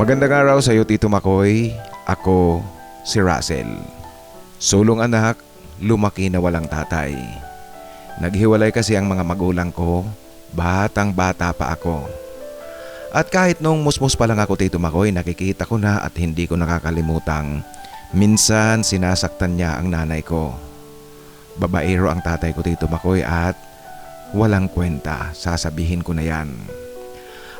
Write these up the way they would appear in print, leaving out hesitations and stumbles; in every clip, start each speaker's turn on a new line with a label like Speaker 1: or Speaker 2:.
Speaker 1: Magandang araw sa iyo, Tito Makoy. Ako si Russell. Sulong anak, lumaki na walang tatay. Naghiwalay kasi ang mga magulang ko, batang bata pa ako. At kahit nung musmus pa lang ako, Tito Makoy, nakikita ko na at hindi ko nakakalimutang minsan sinasaktan niya ang nanay ko. Babaero ang tatay ko, Tito Makoy, at walang kwenta, sasabihin ko na yan.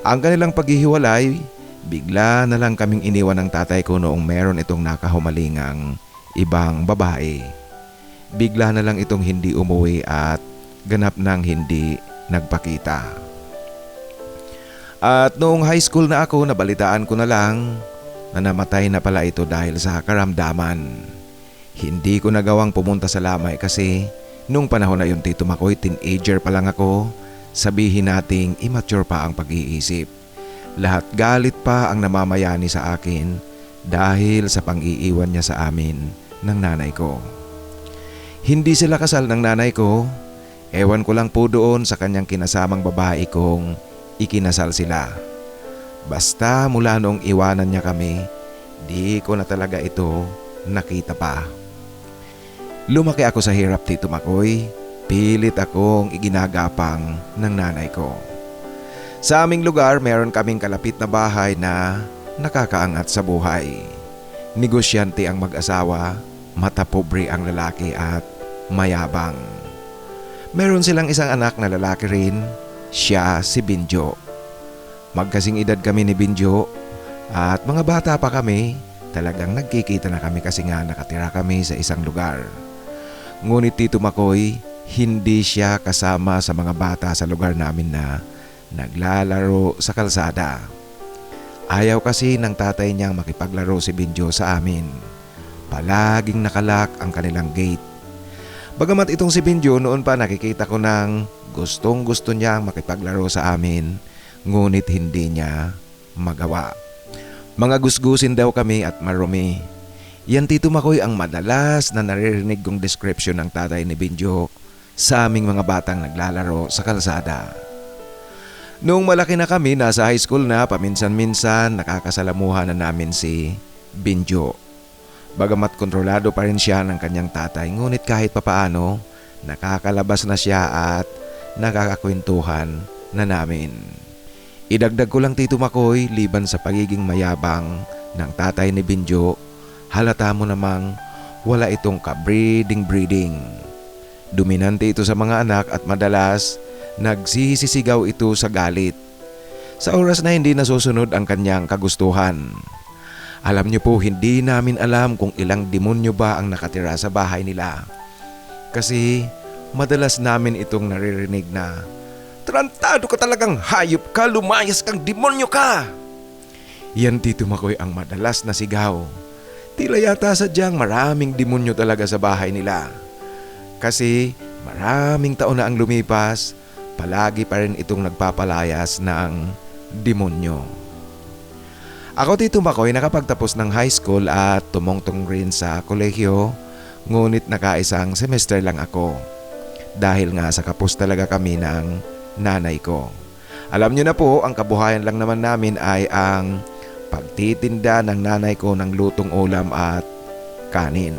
Speaker 1: Ang kanilang paghihiwalay, bigla na lang kaming iniwan ng tatay ko noong meron itong nakahumalingang ibang babae. Bigla na lang itong hindi umuwi at ganap nang hindi nagpakita. At noong high school na ako, nabalitaan ko na lang na namatay na pala ito dahil sa karamdaman. Hindi ko nagawang pumunta sa lamay kasi nung panahon na yun, Tito Makoy, teenager pa lang ako, sabihin nating immature pa ang pag-iisip. Lahat galit pa ang namamayani sa akin dahil sa pang-iiwan niya sa amin ng nanay ko. Hindi sila kasal ng nanay ko, ewan ko lang po doon sa kanyang kinasamang babae kong ikinasal sila. Basta mula noong iwanan niya kami, di ko na talaga ito nakita pa. Lumaki ako sa hirap, Tito Makoy. Pilit akong iginagapang ng nanay ko. Sa aming lugar, meron kaming kalapit na bahay na nakakaangat sa buhay. Negosyante ang mag-asawa, matapobre ang lalaki at mayabang. Meron silang isang anak na lalaki rin, siya si Binjo. Magkasing edad kami ni Binjo at mga bata pa kami, talagang nagkikita na kami kasi nga nakatira kami sa isang lugar. Ngunit Tito Makoy, hindi siya kasama sa mga bata sa lugar namin na naglalaro sa kalsada. Ayaw kasi ng tatay niyang makipaglaro si Binjo sa amin. Palaging nakalak ang kanilang gate. Bagamat itong si Binjo noon pa nakikita ko ng gustong gusto niyang makipaglaro sa amin, ngunit hindi niya magawa. Mga gusgusin daw kami at marumi. Yan, Tito Makoy, ang madalas na naririnig kong description ng tatay ni Binjo sa aming mga batang naglalaro sa kalsada. Noong malaki na kami, nasa high school na, paminsan-minsan nakakasalamuhan na namin si Binjo. Bagamat kontrolado pa rin siya ng kanyang tatay, ngunit kahit papaano, nakakalabas na siya at nakakakwentuhan na namin. Idagdag ko lang, Tito Makoy, liban sa pagiging mayabang ng tatay ni Binjo, halata mo namang wala itong ka-breeding. Dominante ito sa mga anak at madalas nagsisisigaw ito sa galit sa oras na hindi nasusunod ang kanyang kagustuhan. Alam niyo po, hindi namin alam kung ilang demonyo ba ang nakatira sa bahay nila. Kasi madalas namin itong naririnig na, "Tarantado ka talagang hayop ka, lumayas kang demonyo ka!" Yan, Tito Makoy, ang madalas na sigaw. Tila yata sadyang maraming demonyo talaga sa bahay nila. Kasi maraming taon na ang lumipas, palagi pa rin itong nagpapalayas ng demonyo. Ako, Tito Makoy, nakapagtapos ng high school at tumungtong rin sa kolehiyo, ngunit nakaisang semester lang ako. Dahil nga sa kapos talaga kami ng nanay ko. Alam niyo na po, ang kabuhayan lang naman namin ay ang pagtitinda ng nanay ko ng lutong ulam at kanin.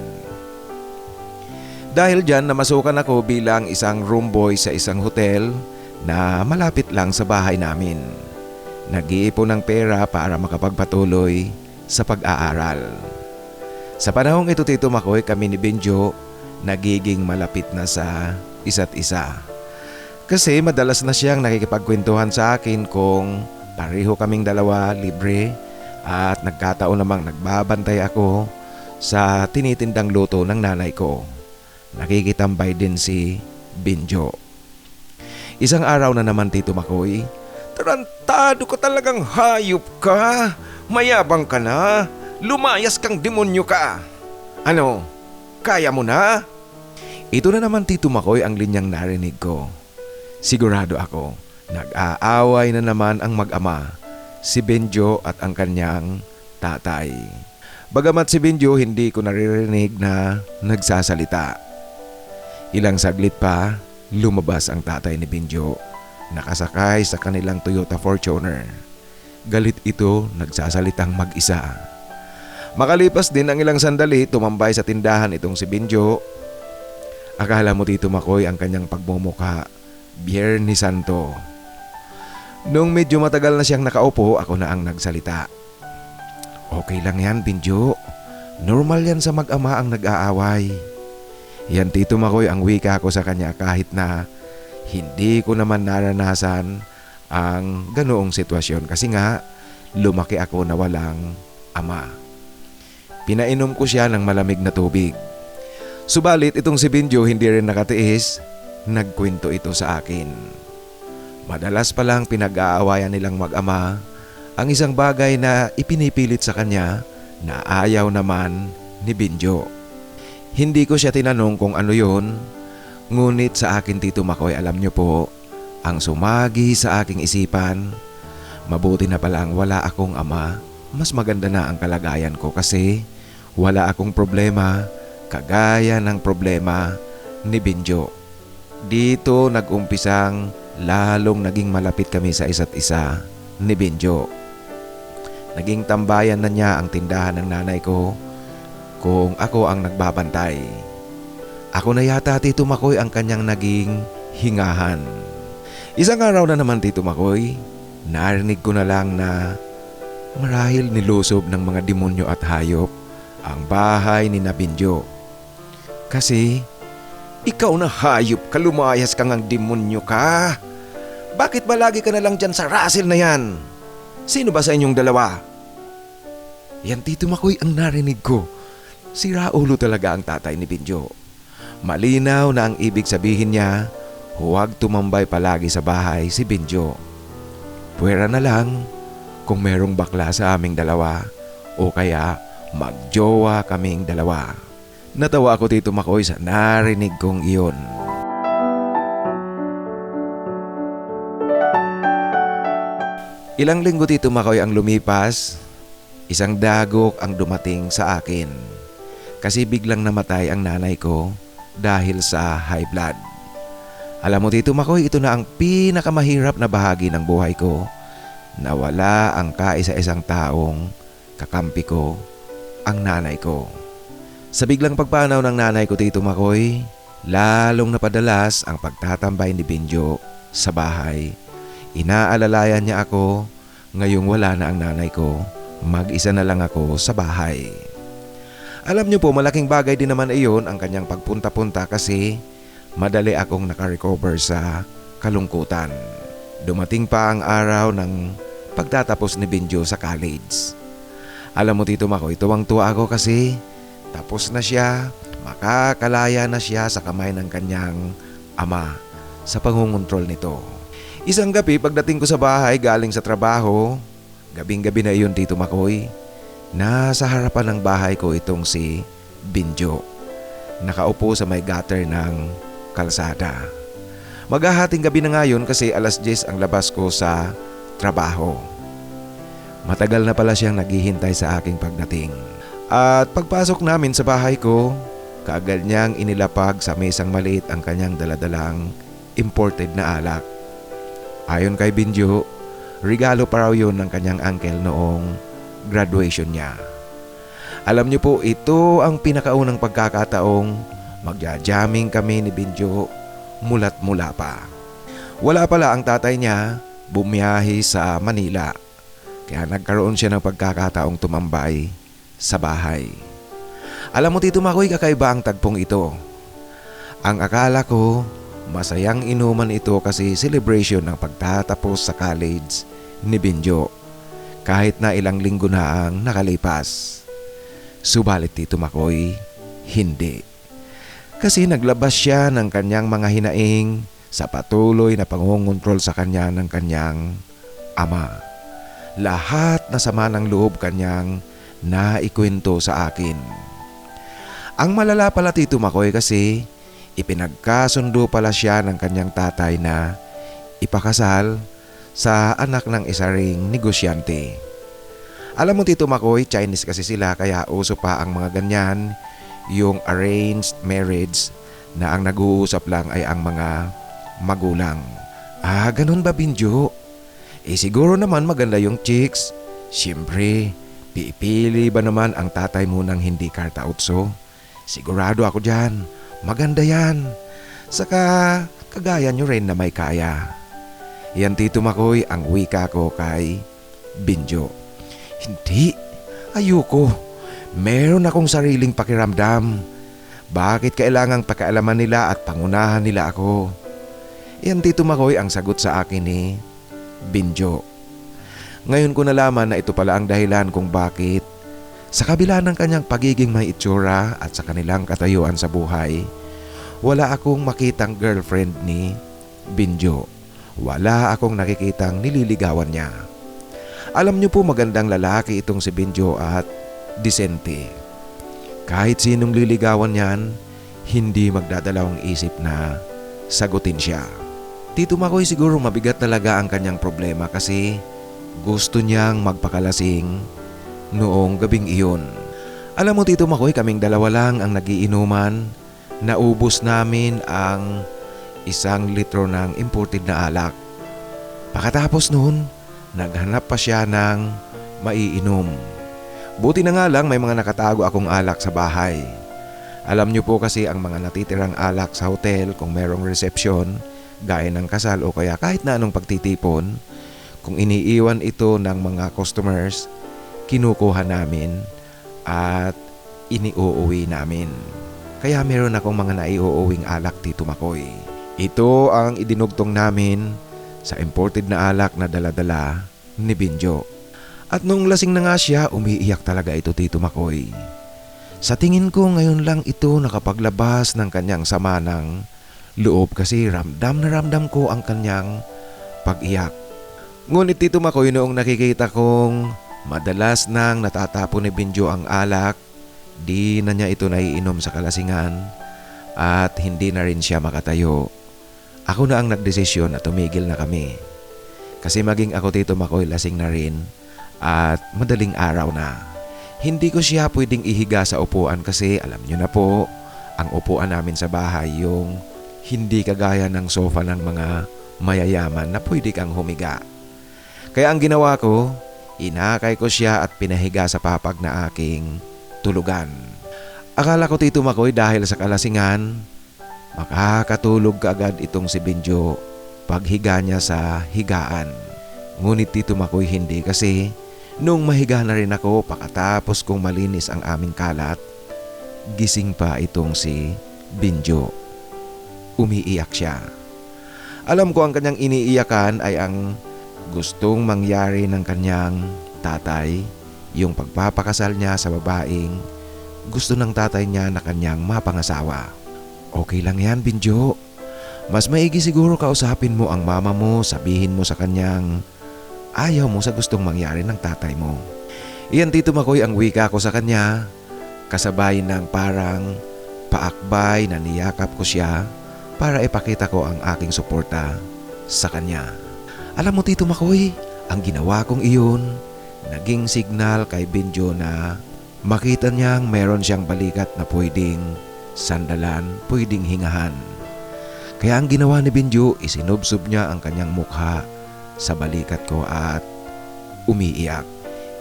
Speaker 1: Dahil dyan, namasukan ako bilang isang room boy sa isang hotel na malapit lang sa bahay namin. Nag-iipon ng pera para makapagpatuloy sa pag-aaral. Sa panahong ito, Tito Makoy, kami ni Binjo nagiging malapit na sa isa't isa. Kasi madalas na siyang nakikipagkwentuhan sa akin kung pareho kaming dalawa libre at nagkataon namang nagbabantay ako sa tinitindang luto ng nanay ko. Nakikitambay din si Binjo. Isang araw na naman, Tito Makoy, "Tarantado ka talagang hayop ka! Mayabang ka na! Lumayas kang demonyo ka! Ano, kaya mo na?" Ito na naman, Tito Makoy, ang linyang narinig ko. Sigurado ako, nag-aaway na naman ang mag-ama, si Binjo at ang kanyang tatay. Bagamat si Binjo, hindi ko naririnig na nagsasalita. Ilang saglit pa, lumabas ang tatay ni Binjo, nakasakay sa kanilang Toyota Fortuner. Galit ito, nagsasalitang mag-isa. Makalipas din ang ilang sandali, tumambay sa tindahan itong si Binjo. Akala mo Tito Makoy ang kanyang pagmumukha, Biyernes Santo. Nung medyo matagal na siyang nakaupo, ako na ang nagsalita. Okay lang yan, Binjo. Normal yan sa mag-ama ang nag-aaway. Yan Tito Makoy ang wika ko sa kanya kahit na hindi ko naman naranasan ang ganoong sitwasyon kasi nga lumaki ako na walang ama. Pinainom ko siya ng malamig na tubig. Subalit itong si Binjo hindi rin nakatiis, nagkwento ito sa akin. Madalas palang pinag-aawayan nilang mag-ama ang isang bagay na ipinipilit sa kanya na ayaw naman ni Binjo. Hindi ko siya tinanong kung ano yun, ngunit sa akin Tito Makoy alam niyo po, ang sumagi sa aking isipan, mabuti na palang wala akong ama, mas maganda na ang kalagayan ko kasi wala akong problema kagaya ng problema ni Binjo. Dito nag-umpisang lalong naging malapit kami sa isa't isa ni Binjo. Naging tambayan na niya ang tindahan ng nanay ko kung ako ang nagbabantay. Ako na yata Tito Makoy ang kanyang naging hingahan. Isang araw na naman Tito Makoy, narinig ko na lang na marahil nilusob ng mga demonyo at hayop ang bahay ni Binjo. Kasi, ikaw na hayop ka, lumayas kang ang demonyo ka. Bakit ba lagi ka na lang dyan sa Russell na yan? Sino ba sa inyong dalawa? Yan Tito Makoy ang narinig ko. Si Raulo talaga ang tatay ni Binjo. Malinaw na ang ibig sabihin niya, huwag tumambay palagi sa bahay si Binjo. Puwera na lang kung merong bakla sa aming dalawa o kaya magjowa kaming dalawa. Natawa ako Tito Makoy sa narinig kong iyon. Ilang linggo Tito Makoy ang lumipas, isang dagok ang dumating sa akin. Kasi biglang namatay ang nanay ko dahil sa high blood. Alam mo Tito Makoy, ito na ang pinakamahirap na bahagi ng buhay ko. Nawala ang kaisa-isang taong kakampi ko, ang nanay ko. Sa biglang pagpanaw ng nanay ko Tito Makoy, lalong napadalas ang pagtatambay ni Binjo sa bahay. Inaalalayan niya ako, ngayong wala na ang nanay ko, mag-isa na lang ako sa bahay. Alam niyo po, malaking bagay din naman iyon ang kanyang pagpunta-punta kasi madali akong nakarecover sa kalungkutan. Dumating pa ang araw ng pagtatapos ni Binjo sa college. Alam mo Tito Makoy, tuwang-tuwa ako kasi tapos na siya, makakalaya na siya sa kamay ng kanyang ama sa pangungontrol nito. Isang gabi pagdating ko sa bahay galing sa trabaho, gabing-gabi na iyon Tito Makoy, nasa harapan ng bahay ko itong si Binjo. Nakaupo sa may gutter ng kalsada. Maghahating gabi na ngayon kasi 10:00 ang labas ko sa trabaho. Matagal na pala siyang naghihintay sa aking pagdating. At pagpasok namin sa bahay ko, kaagad niyang inilapag sa mesang maliit ang kanyang daladalang imported na alak. Ayon kay Binjo, regalo pa raw yun ng kanyang uncle noong graduation niya. Alam niyo po, ito ang pinakaunang pagkakataong magja-jamming kami ni Binjo mula't mula pa. Wala pala ang tatay niya, bumiyahe sa Manila. Kaya nagkaroon siya ng pagkakataong tumambay sa bahay. Alam mo Tito Makoy, kakaiba ang tagpong ito. Ang akala ko, masayang inuman ito kasi celebration ng pagtatapos sa college ni Binjo. Kahit na ilang linggo na ang nakalipas. Subalit Tito Makoy, hindi. Kasi naglabas siya ng kanyang mga hinaing sa patuloy na pangungontrol sa kanya ng kanyang ama. Lahat na sama ng loob kanyang naikwento sa akin. Ang malala pala Tito Makoy kasi ipinagkasundo pala siya ng kanyang tatay na ipakasal sa anak ng isa ring negosyante. Alam mo Tito Makoy, Chinese kasi sila kaya uso pa ang mga ganyan, yung arranged marriage na ang nag-uusap lang ay ang mga magulang. Ah, ganun ba Binjo? Siguro naman maganda yung chicks. Siyempre, pipili ba naman ang tatay mo ng hindi kartautso? Sigurado ako dyan, maganda yan. Saka kagaya nyo rin na may kaya. Yan Tito Makoy ang wika ko kay Binjo. Hindi, ayoko. Meron akong sariling pakiramdam. Bakit kailangang pakialaman nila at pangunahan nila ako? Yan Tito Makoy ang sagot sa akin ni Binjo. Ngayon ko nalaman na ito pala ang dahilan kung bakit sa kabila ng kanyang pagiging may itsura at sa kanilang katayuan sa buhay, wala akong makitang girlfriend ni Binjo. Wala akong nakikitang nililigawan niya. Alam niyo po magandang lalaki itong si Binjo at disente. Kahit sinong liligawan niyan, hindi magdadalawang isip na sagutin siya. Tito Makoy, siguro mabigat talaga ang kanyang problema kasi gusto niyang magpakalasing noong gabing iyon. Alam mo Tito Makoy, kaming dalawa lang ang nagiinuman. Naubos namin ang 1 litro ng imported na alak. Pagkatapos noon, naghanap pa siya ng maiinom. Buti na nga lang may mga nakatago akong alak sa bahay. Alam niyo po kasi ang mga natitirang alak sa hotel kung merong resepsyon, gaya ng kasal o kaya kahit na anong pagtitipon, kung iniiwan ito ng mga customers, kinukuha namin at iniuuwi namin. Kaya meron akong mga naiuuwing alak Tito Makoy. Ito ang idinugtong namin sa imported na alak na daladala ni Binjo. At nung lasing na nga siya, umiiyak talaga ito Tito Makoy. Sa tingin ko ngayon lang ito nakapaglabas ng kanyang sama ng loob kasi ramdam na ramdam ko ang kanyang pag-iyak. Ngunit Tito Makoy, noong nakikita kong madalas nang natatapon ni Binjo ang alak, di na niya ito naiinom sa kalasingan at hindi na rin siya makatayo. Ako na ang nagdesisyon na tumigil na kami. Kasi maging ako Tito Makoy lasing na rin at madaling araw na. Hindi ko siya pwedeng ihiga sa upuan kasi alam niyo na po, ang upuan namin sa bahay yung hindi kagaya ng sofa ng mga mayayaman na pwede kang humiga. Kaya ang ginawa ko, inakay ko siya at pinahiga sa papag na aking tulugan. Akala ko Tito Makoy dahil sa kalasingan, makakatulog kaagad itong si Binjo paghiga niya sa higaan. Ngunit Tito Makoy hindi kasi nung mahiga na rin ako pagkatapos kong malinis ang aming kalat, gising pa itong si Binjo. Umiiyak siya. Alam ko ang kanyang iniiyakan ay ang gustong mangyari ng kanyang tatay, yung pagpapakasal niya sa babaeng gusto ng tatay niya na kanyang mapangasawa. Okay lang yan Binjo. Mas maigi siguro kausapin mo ang mama mo, sabihin mo sa kanyang ayaw mo sa gustong mangyari ng tatay mo. Iyan Tito Makoy ang wika ko sa kanya, kasabay ng parang paakbay na niyakap ko siya para ipakita ko ang aking suporta sa kanya. Alam mo Tito Makoy, ang ginawa kong iyon, naging signal kay Binjo na makita niyang meron siyang balikat na pwedeng sandalan, pwedeng hingahan. Kaya ang ginawa ni Binjo, isinubsob niya ang kanyang mukha sa balikat ko at umiiyak.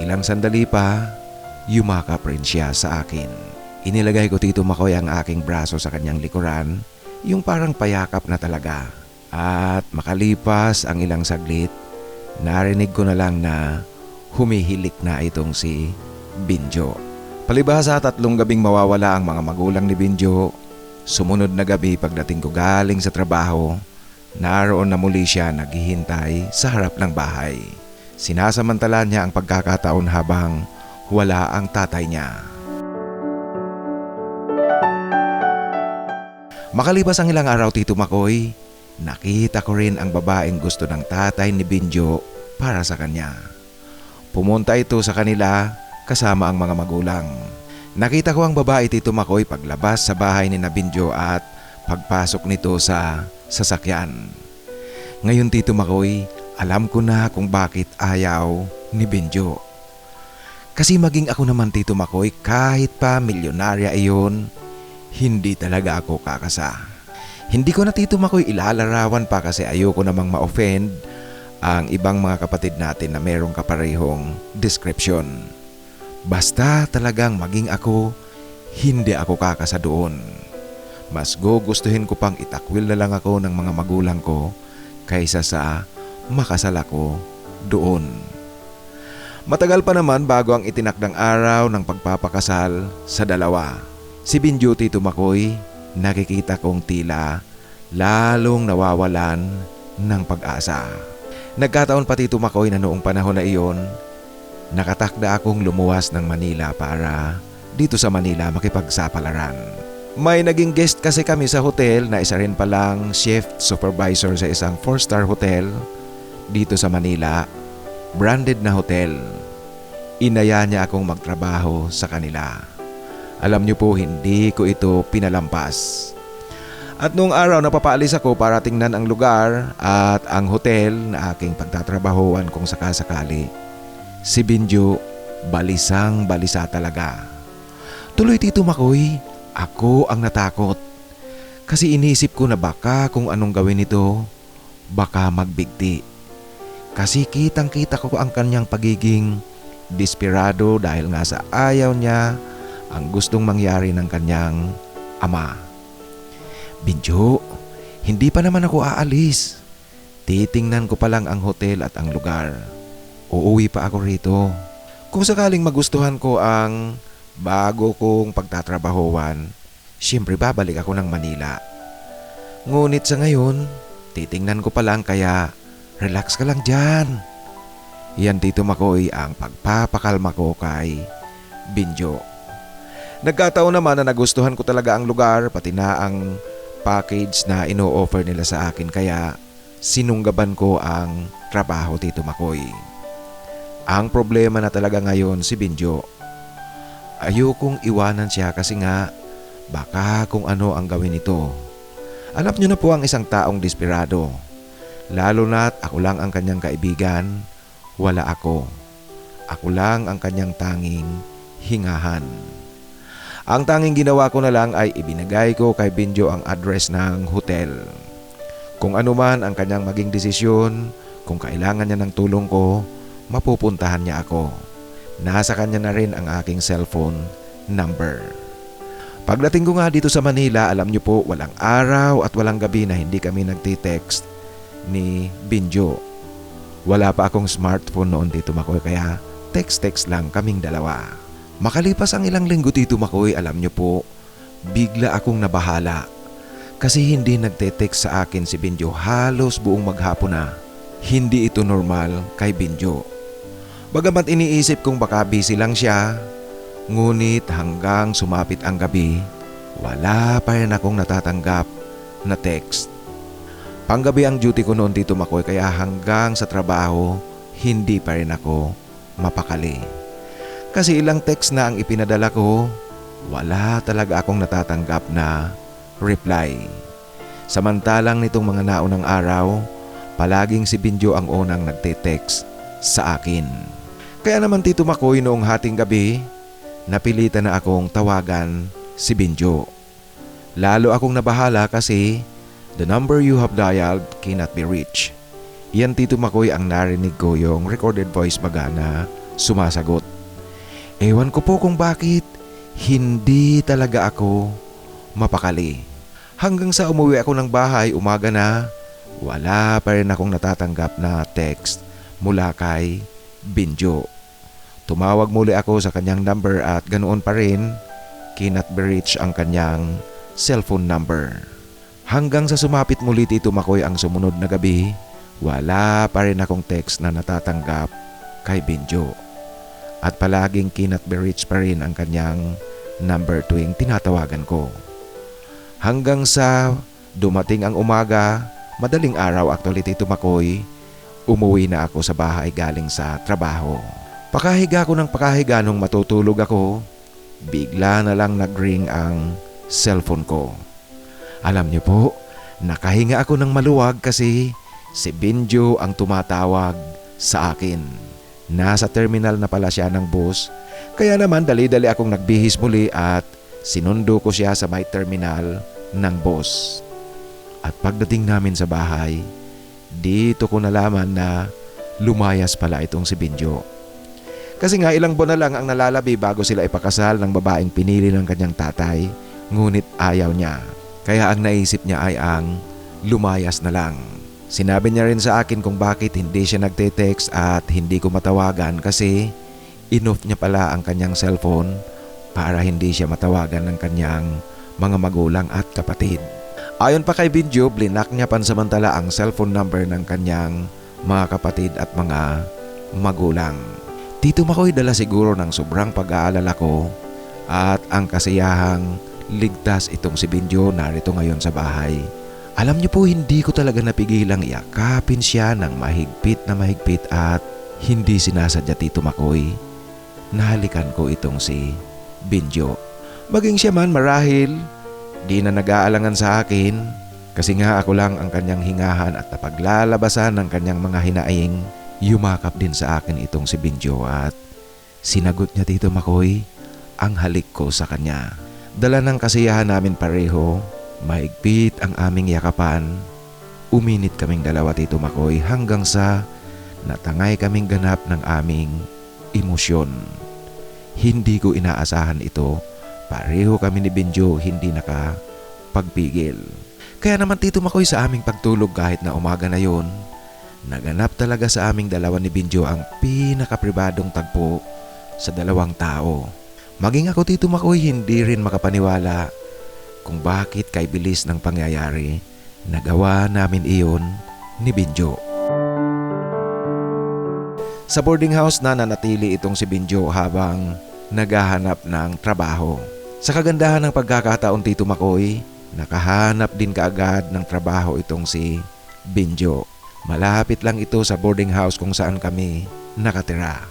Speaker 1: Ilang sandali pa, yumakap rin siya sa akin. Inilagay ko Tito Makoy ang aking braso sa kanyang likuran, yung parang payakap na talaga. At makalipas ang ilang saglit, narinig ko na lang na humihilik na itong si Binjo. Palibhasa 3 gabing mawawala ang mga magulang ni Binjo. Sumunod na gabi pagdating ko galing sa trabaho, naroon na muli siya naghihintay sa harap ng bahay. Sinasamantala niya ang pagkakataon habang wala ang tatay niya. Makalipas ang ilang araw Tito Makoy, nakita ko rin ang babaeng gusto ng tatay ni Binjo para sa kanya. Pumunta ito sa kanila kasama ang mga magulang. Nakita ko ang babae Tito Makoy paglabas sa bahay ni Binjo at pagpasok nito sa sasakyan. Ngayon Tito Makoy, alam ko na kung bakit ayaw ni Binjo. Kasi maging ako naman Tito Makoy, kahit pa milyonarya iyon, hindi talaga ako kakasa. Hindi ko na Tito Makoy ilalarawan pa kasi ayoko namang ma-offend ang ibang mga kapatid natin na merong kaparehong description. Basta talagang maging ako, hindi ako kakasa doon. Mas gugustuhin ko pang itakwil na lang ako ng mga magulang ko kaysa sa makasal ako doon. Matagal pa naman bago ang itinakdang araw ng pagpapakasal sa dalawa. Si Binjo Tito Makoy, nakikita kong tila lalong nawawalan ng pag-asa. Nagkataon pa Tito Makoy na noong panahon na iyon, nakatakda akong lumuwas ng Manila para dito sa Manila makipagsapalaran. May naging guest kasi kami sa hotel na isa rin palang shift supervisor sa isang 4-star hotel dito sa Manila, branded na hotel. Inaya niya akong magtrabaho sa kanila. Alam niyo po, hindi ko ito pinalampas. At noong araw na papaalis ako para tingnan ang lugar at ang hotel na aking pagtatrabahuan kung sakasakali, si Binjo balisang balisa talaga. Tuloy Tito Makoy, ako ang natakot. Kasi inisip ko na baka kung anong gawin ito, baka magbigti. Kasi kitang-kita ko ang kanyang pagiging desperado dahil nga sa ayaw niya ang gustong mangyari ng kanyang ama. Binjo, hindi pa naman ako aalis. Titingnan ko pa lang ang hotel at ang lugar. Uuwi pa ako rito. Kung sakaling magustuhan ko ang bago kong pagtatrabahuan, siyempre babalik ako ng Manila. Ngunit sa ngayon, titingnan ko pa lang kaya relax ka lang dyan. Yan Tito Makoy ang pagpapakalma ko kay Binjo. Nagkataon naman na nagustuhan ko talaga ang lugar pati na ang package na ino-offer nila sa akin kaya sinunggaban ko ang trabaho Tito Makoy. Ang problema na talaga ngayon si Binjo. Ayokong iwanan siya kasi nga baka kung ano ang gawin nito. Alam niyo na po ang isang taong desperado. Lalo na't ako lang ang kanyang kaibigan, wala ako. Ako lang ang kanyang tanging hingahan. Ang tanging ginawa ko na lang ay ibinigay ko kay Binjo ang address ng hotel. Kung ano man ang kanyang maging desisyon, kung kailangan niya ng tulong ko, mapupuntahan niya ako. Nasa kanya na rin ang aking cellphone number. Pagdating ko nga dito sa Manila, alam niyo po, walang araw at walang gabi na hindi kami nagtitext ni Binjo. Wala pa akong smartphone noon Tito Makoy kaya text-text lang kaming dalawa. Makalipas ang ilang linggo Tito Makoy, alam niyo po, bigla akong nabahala. Kasi hindi nagte-text sa akin si Binjo halos buong maghapon na. Hindi ito normal kay Binjo. Bagamat iniisip kong baka busy lang siya, ngunit hanggang sumapit ang gabi, wala pa rin akong natatanggap na text. Panggabi ang duty ko noon Tito Makoy kaya hanggang sa trabaho, hindi pa rin ako mapakali. Kasi ilang text na ang ipinadala ko, wala talaga akong natatanggap na reply. Samantalang nitong mga naunang araw, palaging si Binjo ang unang nagte-text sa akin. Kaya naman Tito Makoy noong hating gabi, napilitan na akong tawagan si Binjo. Lalo akong nabahala kasi the number you have dialed cannot be reached. Yan Tito Makoy ang narinig ko yung recorded voice baga na sumasagot. Ewan ko po kung bakit hindi talaga ako mapakali. Hanggang sa umuwi ako ng bahay umaga na, wala pa rin akong natatanggap na text mula kay Binjo. Tumawag muli ako sa kanyang number at ganoon pa rin, cannot be reached ang kanyang cellphone number. Hanggang sa sumapit muli Tito Makoy ang sumunod na gabi, wala pa rin akong text na natatanggap kay Binjo. At palaging cannot be reached pa rin ang kanyang number tuwing tinatawagan ko. Hanggang sa dumating ang umaga, madaling araw actually Tito Makoy, umuwi na ako sa bahay galing sa trabaho. Pakahiga ko ng pakahiga nung matutulog ako, bigla na lang nag-ring ang cellphone ko. Alam niyo po, nakahinga ako ng maluwag kasi si Binjo ang tumatawag sa akin. Nasa terminal na pala siya ng bus, kaya naman dali-dali akong nagbihis muli at sinundo ko siya sa may terminal ng bus. At pagdating namin sa bahay, Dito ko nalaman na lumayas pala itong si Binjo. Kasi nga ilang buwan na lang ang nalalabi bago sila ipakasal ng babaeng pinili ng kanyang tatay, ngunit ayaw niya. Kaya ang naisip niya ay ang lumayas na lang. Sinabi niya rin sa akin kung bakit hindi siya nagte-text at hindi ko matawagan kasi inoff niya pala ang kanyang cellphone para hindi siya matawagan ng kanyang mga magulang at kapatid. Ayon pa kay Binjo, blinak niya pansamantala ang cellphone number ng kanyang mga kapatid at mga magulang. Tito Makoy, dala siguro ng sobrang pag-aalala ko at ang kasiyahang ligtas itong si Binjo narito ngayon sa bahay. Alam niyo po, hindi ko talaga napigilang yakapin siya ng mahigpit at hindi sinasadya, Tito Makoy. Nahalikan ko itong si Binjo. Maging siya man marahil di na nag-aalangan sa akin kasi nga ako lang ang kanyang hingahan at napaglalabasan ng kanyang mga hinaing. Yumakap din sa akin itong si Binjo at sinagot niya, Tito Makoy, ang halik ko sa kanya. Dala ng kasiyahan namin pareho, mahigpit ang aming yakapan. Uminit kaming dalawa, Tito Makoy, hanggang sa natangay kaming ganap ng aming emosyon. Hindi ko inaasahan ito. Pareho kami ni Binjo hindi nakapagpigil. Kaya naman, Tito Makoy, sa aming pagtulog kahit na umaga na yon, naganap talaga sa aming dalawa ni Binjo ang pinakapribadong tagpo sa dalawang tao. Maging ako, Tito Makoy, hindi rin makapaniwala kung bakit kay bilis ng pangyayari nagawa namin iyon ni Binjo. Sa boarding house na nanatili itong si Binjo habang naghahanap ng trabaho. Sa kagandahan ng pagkakataon, Tito Makoy, nakahanap din kaagad ng trabaho itong si Binjo. Malapit lang ito sa boarding house kung saan kami nakatira.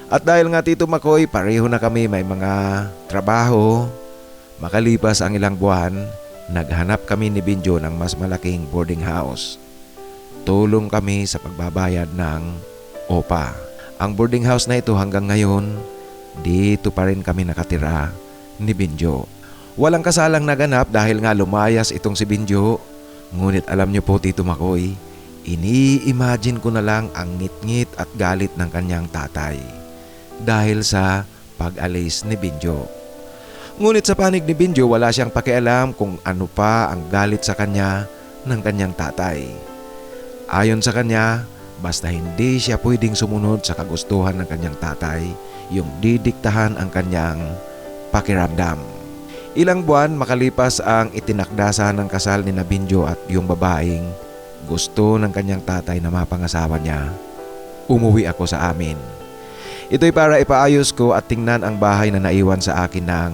Speaker 1: At dahil nga, Tito Makoy, pareho na kami may mga trabaho, makalipas ang ilang buwan, naghanap kami ni Binjo ng mas malaking boarding house. Tulong kami sa pagbabayad ng OPA. Ang boarding house na ito hanggang ngayon, dito pa rin kami nakatira ni Binjo. Walang kasalang naganap dahil nga lumayas itong si Binjo. Ngunit alam niyo po, Tito Makoy, ini-imagine ko na lang ang ngit-ngit at galit ng kanyang tatay dahil sa pag-alis ni Binjo. Ngunit sa panig ni Binjo, wala siyang pakialam kung ano pa ang galit sa kanya ng kanyang tatay. Ayon sa kanya, basta hindi siya pwedeng sumunod sa kagustuhan ng kanyang tatay, yung didiktahan ang kanyang pakiramdam. Ilang buwan makalipas ang itinakdasan ng kasal ni Binjo at yung babaeng gusto ng kanyang tatay na mapangasawa niya, umuwi ako sa amin. Ito'y para ipaayos ko at tingnan ang bahay na naiwan sa akin ng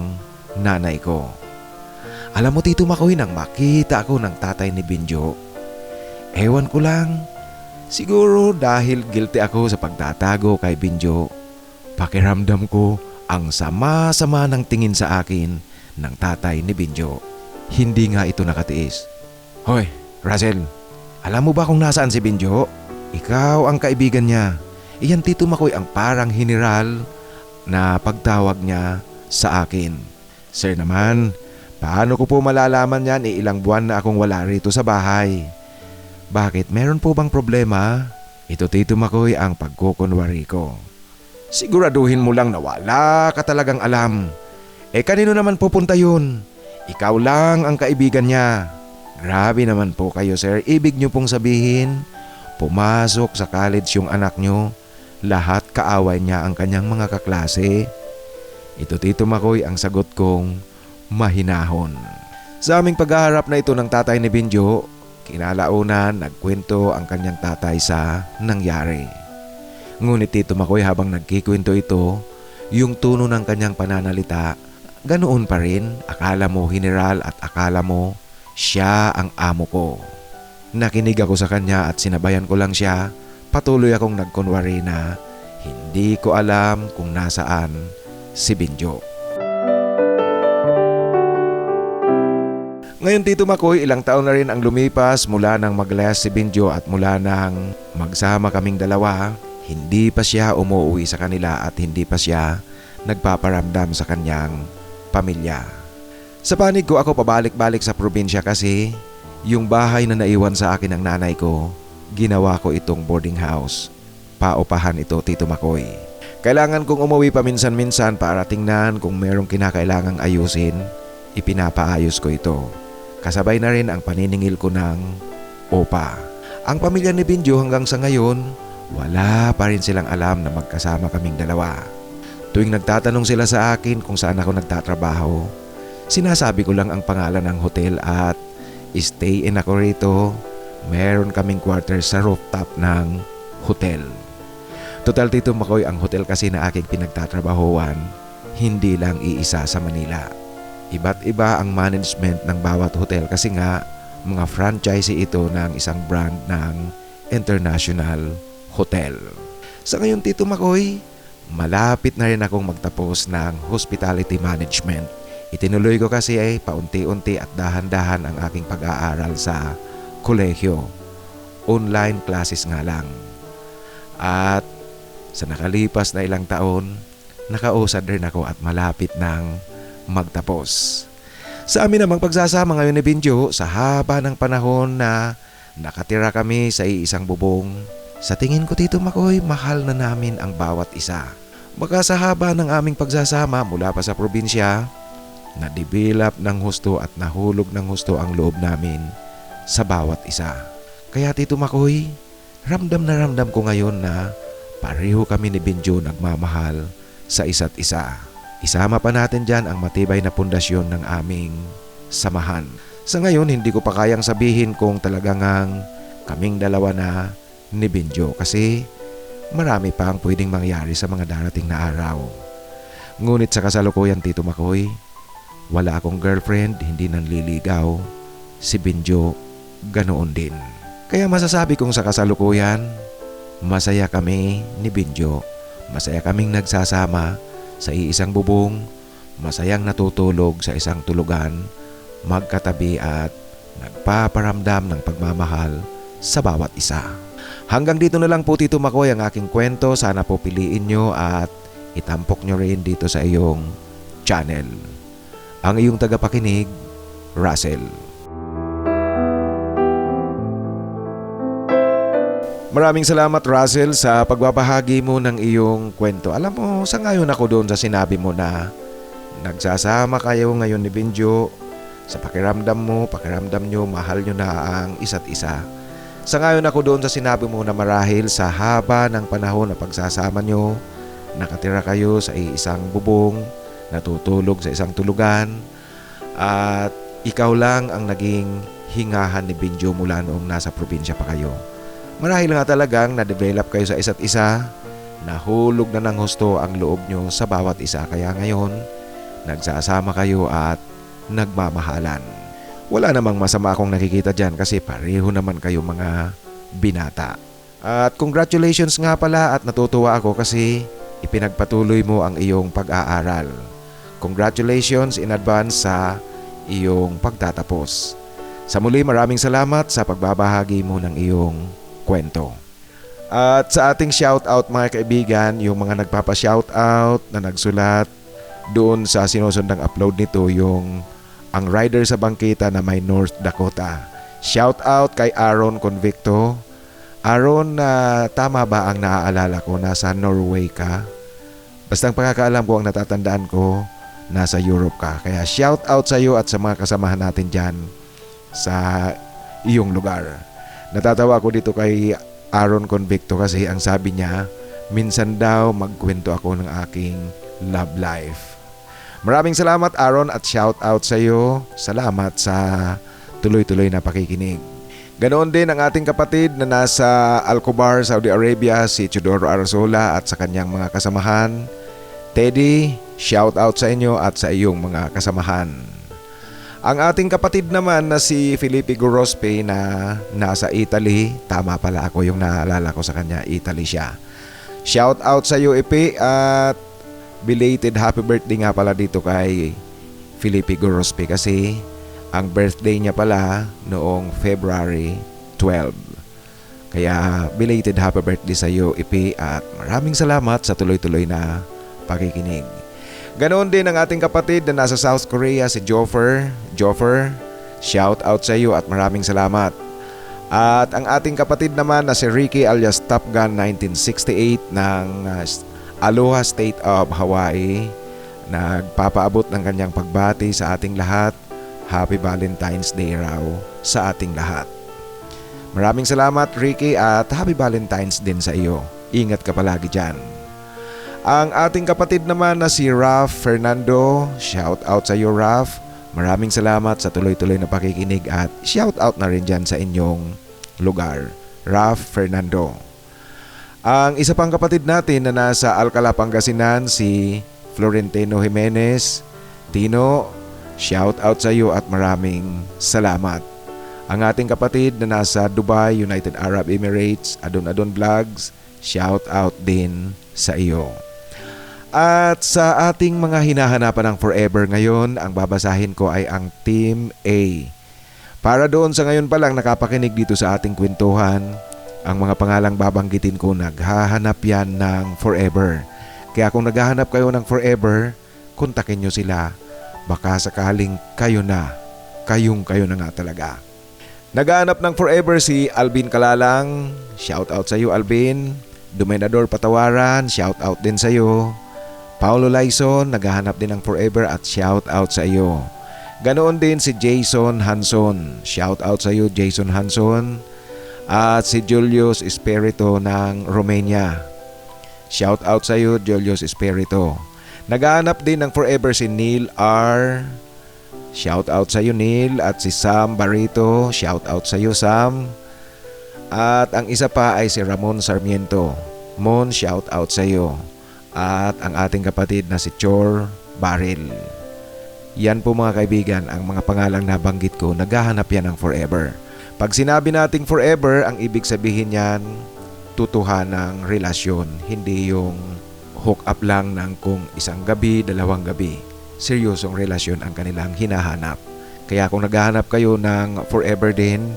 Speaker 1: nanay ko. Alam mo, Tito Makoy, nang makita ako ng tatay ni Binjo, ewan ko lang, siguro dahil guilty ako sa pagtatago kay Binjo, pakiramdam ko ang sama-sama ng tingin sa akin ng tatay ni Binjo. Hindi nga ito nakatiis. Hoy, Russell, alam mo ba kung nasaan si Binjo? Ikaw ang kaibigan niya. Iyan, Tito Makoy, ang parang general na pagtawag niya sa akin. Sir naman, paano ko po malalaman yan? Ilang buwan na akong wala rito sa bahay. Bakit? Meron po bang problema? Ito, Tito Makoy, ang pagkukunwari ko. Siguraduhin mo lang na wala ka talagang alam. Kanino naman pupunta yun? Ikaw lang ang kaibigan niya. Grabe naman po kayo, sir. Ibig niyo pong sabihin, pumasok sa college yung anak niyo, lahat kaaway niya ang kanyang mga kaklase? Ito, Tito Makoy, ang sagot kong mahinahon. Sa aming paghaharap na ito ng tatay ni Binjo, kinalaunan nagkwento ang kanyang tatay sa nangyari. Ngunit, Tito Makoy, habang nagkikwento ito, yung tono ng kanyang pananalita, ganoon pa rin. Akala mo general at akala mo siya ang amo ko. Nakinig ako sa kanya at sinabayan ko lang siya. Patuloy akong nagkunwari na hindi ko alam kung nasaan si Binjo. Ngayon, Tito Makoy, ilang taon na rin ang lumipas mula nang mag-last si Binjo at mula nang magsama kaming dalawa. Hindi pa siya umuwi sa kanila at hindi pa siya nagpaparamdam sa kanyang pamilya. Sa panig ko, ako pabalik-balik sa probinsya kasi yung bahay na naiwan sa akin ng nanay ko, ginawa ko itong boarding house. Paupahan ito, Tito Makoy. Kailangan kong umuwi paminsan-minsan para tingnan kung merong kinakailangang ayusin. Ipinapaayos ko ito. Kasabay na rin ang paniningil ko ng opa. Ang pamilya ni Benjo hanggang sa ngayon, wala pa rin silang alam na magkasama kaming dalawa. Tuwing nagtatanong sila sa akin kung saan ako nagtatrabaho, sinasabi ko lang ang pangalan ng hotel at stay in ako rito. Meron kaming quarter sa rooftop ng hotel. Total, Tito Makoy, ang hotel kasi na aking pinagtatrabahuan, hindi lang iisa sa Manila. Iba't iba ang management ng bawat hotel kasi nga mga franchisee ito ng isang brand ng international hotel. Sa ngayon, Tito Makoy, malapit na rin akong magtapos ng hospitality management. Itinuloy ko kasi ay paunti-unti at dahan-dahan ang aking pag-aaral sa kolehiyo. Online classes nga lang. At sa nakalipas na ilang taon, nakausad rin ako at malapit nang magtapos. Sa amin namang pagsasama ngayon ni Benjo, sa haba ng panahon na nakatira kami sa iisang bubong, sa tingin ko, Tito Makoy, mahal na namin ang bawat isa. Baka sa haba ng aming pagsasama mula pa sa probinsya, na-develop ng husto at nahulog ng husto ang loob namin sa bawat isa. Kaya, Tito Makoy, ramdam na ramdam ko ngayon na pareho kami ni Benjo nagmamahal sa isa't isa. Isama pa natin dyan ang matibay na pundasyon ng aming samahan. Sa ngayon, hindi ko pa kayang sabihin kung talagang kaming dalawa na ni Benjo kasi marami pa ang pwedeng mangyari sa mga darating na araw. Ngunit sa kasalukuyan, Tito Makoy, wala akong girlfriend, hindi nanliligaw. Si Benjo, ganoon din. Kaya masasabi kong sa kasalukuyan, masaya kami ni Benjo. Masaya kaming nagsasama sa iisang bubong, masayang natutulog sa isang tulugan, magkatabi at nagpaparamdam ng pagmamahal sa bawat isa. Hanggang dito na lang po, Tito Makoy, ang aking kwento. Sana po piliin nyo at itampok nyo rin dito sa iyong channel. Ang iyong tagapakinig, Russell. Maraming salamat, Russell, sa pagbabahagi mo ng iyong kwento. Alam mo, sangayon ako doon sa sinabi mo na nagsasama kayo ngayon ni Benjo. Sa pakiramdam mo, pakiramdam nyo, mahal nyo na ang isa't isa. Sangayon ako doon sa sinabi mo na marahil sa haba ng panahon na pagsasama nyo, nakatira kayo sa isang bubong, natutulog sa isang tulugan, at ikaw lang ang naging hingahan ni Benjo mula noong nasa probinsya pa kayo. Marahil nga talagang na-develop kayo sa isa't isa, nahulog na ng husto ang loob nyo sa bawat isa, kaya ngayon nagsasama kayo at nagmamahalan. Wala namang masama akong nakikita dyan kasi pareho naman kayo mga binata. At congratulations nga pala, at natutuwa ako kasi ipinagpatuloy mo ang iyong pag-aaral. Congratulations in advance sa iyong pagtatapos. Sa muli, maraming salamat sa pagbabahagi mo ng iyong kwento. At sa ating shoutout, mga kaibigan, yung mga nagpapa-shoutout na nagsulat doon sa sinusundang upload nito, yung ang rider sa bangkita na may North Dakota. Shoutout kay Aaron Convicto. Aaron, tama ba ang naaalala ko? Nasa Norway ka? Basta ang pagkakaalam ko, ang natatandaan ko, nasa Europe ka. Kaya shoutout sa iyo at sa mga kasamahan natin dyan sa iyong lugar. Natatawa ko dito kay Aaron Convicto kasi ang sabi niya, minsan daw magkwento ako ng aking love life. Maraming salamat, Aaron, at shout out sa iyo. Salamat sa tuloy-tuloy na pakikinig. Ganoon din ang ating kapatid na nasa Alcobar, Saudi Arabia, si Teodoro Arzola at sa kanyang mga kasamahan. Teddy, shout out sa inyo at sa iyong mga kasamahan. Ang ating kapatid naman na si Felipe Gorospe na nasa Italy, tama pala ako yung naalala ko sa kanya, Italy siya. Shout out sa iyo, Epe, at belated happy birthday nga pala dito kay Felipe Gorospe kasi ang birthday niya pala noong February 12. Kaya belated happy birthday sa iyo, Epe, at maraming salamat sa tuloy-tuloy na pakikinig. Ganoon din ang ating kapatid na nasa South Korea, si Joffer. Joffer, shout out sa iyo at maraming salamat. At ang ating kapatid naman na si Ricky alias Top Gun 1968 ng Aloha State of Hawaii, nagpapaabot ng kanyang pagbati sa ating lahat. Happy Valentine's Day raw sa ating lahat. Maraming salamat Ricky at Happy Valentine's din sa iyo. Ingat ka palagi dyan. Ang ating kapatid naman na si Raf Fernando, shout out sa iyo Raf. Maraming salamat sa tuloy-tuloy na pakikinig at shout out na rin dyan sa inyong lugar. Raf Fernando. Ang isa pang kapatid natin na nasa Alcala, Pangasinan, si Florentino Jimenez. Tino, shout out sa iyo at maraming salamat. Ang ating kapatid na nasa Dubai, United Arab Emirates, Adon Vlogs, shout out din sa iyo. At sa ating mga hinahanapan ng forever ngayon, ang babasahin ko ay ang Team A. Para doon sa ngayon pa lang nakapakinig dito sa ating kwentuhan, ang mga pangalang babanggitin ko naghahanap yan ng forever. Kaya kung naghahanap kayo ng forever, kontakin nyo sila. Baka sakaling kayo na nga talaga. Naghahanap ng forever si Alvin Kalalang, shout out sa iyo Alvin. Dominador Patawaran, shout out din sa iyo. Paulo Laison, naghahanap din ng forever at shout out sa iyo. Ganoon din si Jason Hanson, shout out sa iyo Jason Hanson. At si Julius Espirito ng Romania, shout out sa iyo Julius Espirito. Naghahanap din ng forever si Neil R. Shout out sa iyo Neil. At si Sam Barito, shout out sa iyo Sam. At ang isa pa ay si Ramon Sarmiento. Mon, shout out sa iyo. At ang ating kapatid na si Chor Baril. Yan po mga kaibigan ang mga pangalang nabanggit ko. Naghahanap yan ng forever. Pag sinabi nating forever, ang ibig sabihin yan tutuhanang relasyon. Hindi yung hook up lang ng kung isang gabi, dalawang gabi. Seryosong relasyon ang kanilang hinahanap. Kaya kung naghahanap kayo ng forever din,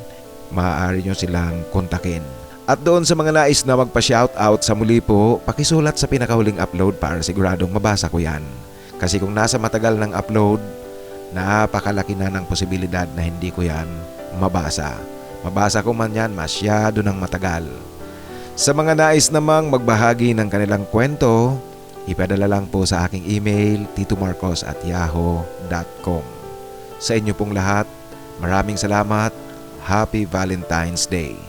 Speaker 1: maaari nyo silang kontakin. At doon sa mga nais na magpa-shoutout sa muli po, pakisulat sa pinakahuling upload para siguradong mabasa ko yan. Kasi kung nasa matagal ng upload, napakalaki na ng posibilidad na hindi ko yan mabasa. Mabasa ko man yan masyado ng matagal. Sa mga nais namang magbahagi ng kanilang kwento, ipadala lang po sa aking email titomarcos@yahoo.com. Sa inyo pong lahat, maraming salamat. Happy Valentine's Day.